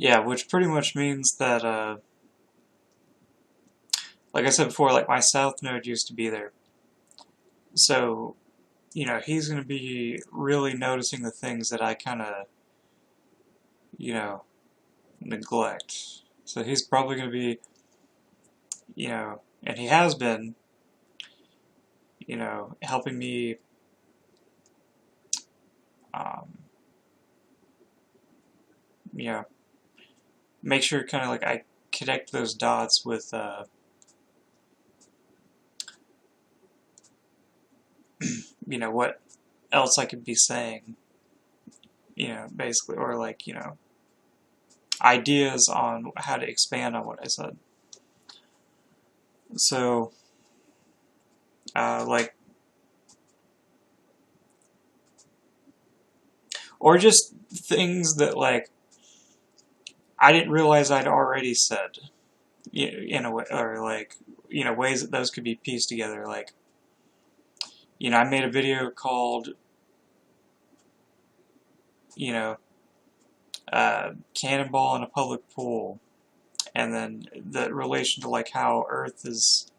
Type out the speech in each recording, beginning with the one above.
Yeah, which pretty much means that, like I said before, like my south node used to be there. So, he's going to be really noticing the things that I kind of, you know, neglect. So he's probably going to be, and he has been, helping me, um, you know, make sure kind of like I connect those dots with, what else I could be saying, basically, or like, ideas on how to expand on what I said. So, like, or just things that like I didn't realize I'd already said, in a way, or like, ways that those could be pieced together. Like, I made a video called, you know, cannonball in a public pool, and then the relation to like how Earth is,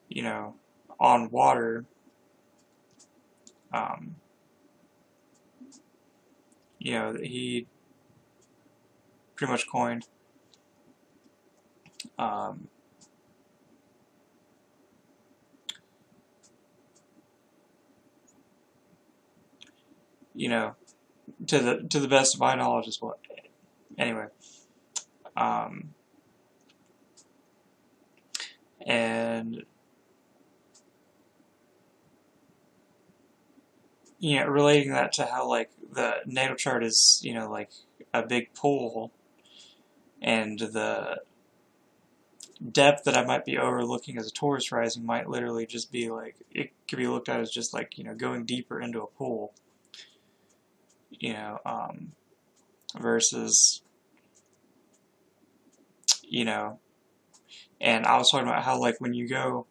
you know, on water. Um, he pretty much coined. Um, you know, to the best of my knowledge as well. Anyway, um, and relating that to how like the natal chart is, like a big pool, and the depth that I might be overlooking as a Taurus rising might literally just be like, it could be looked at as just like, going deeper into a pool, versus, and I was talking about how like when you go,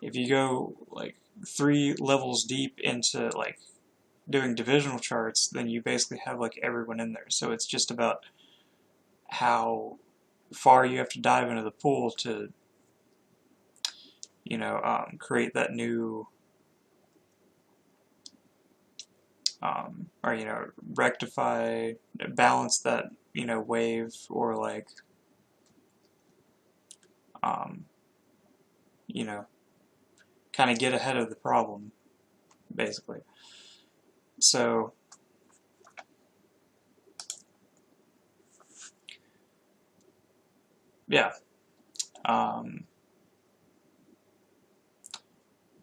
if you go like 3 levels deep into like doing divisional charts, then you basically have like everyone in there. So it's just about how far you have to dive into the pool to, create that new, or rectify, balance that, wave, or like, um, you know, kind of get ahead of the problem, basically. So, yeah. Um,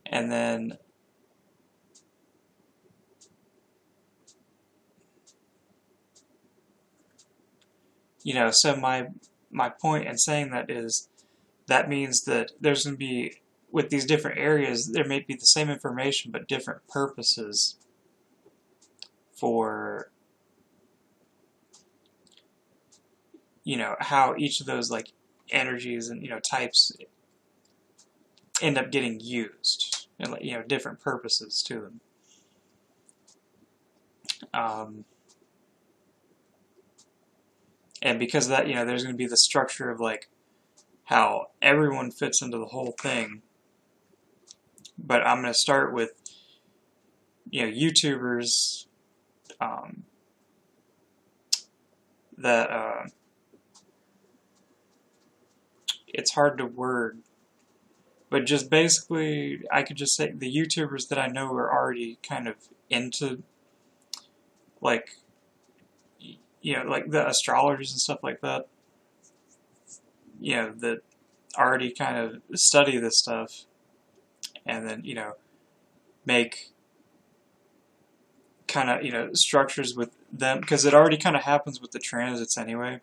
and then, so my point in saying that is that means that there's going to be, with these different areas, there may be the same information but different purposes for, how each of those like energies and types end up getting used, and different purposes to them. And because of that, there's going to be the structure of like how everyone fits into the whole thing. But I'm going to start with, YouTubers, that it's hard to word, but just basically, I could just say the YouTubers that I know are already kind of into, like, like the astrologers and stuff like that, that already kind of study this stuff, and then, make kind of, structures with them, because it already kind of happens with the transits anyway,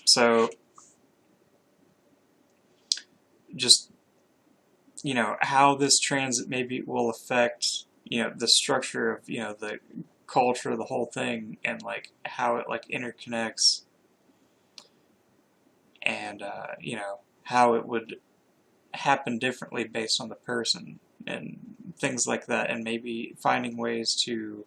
so just, how this transit maybe will affect, the structure of, the culture of the whole thing, and like how it like interconnects, and how it would happen differently based on the person and things like that, and maybe finding ways to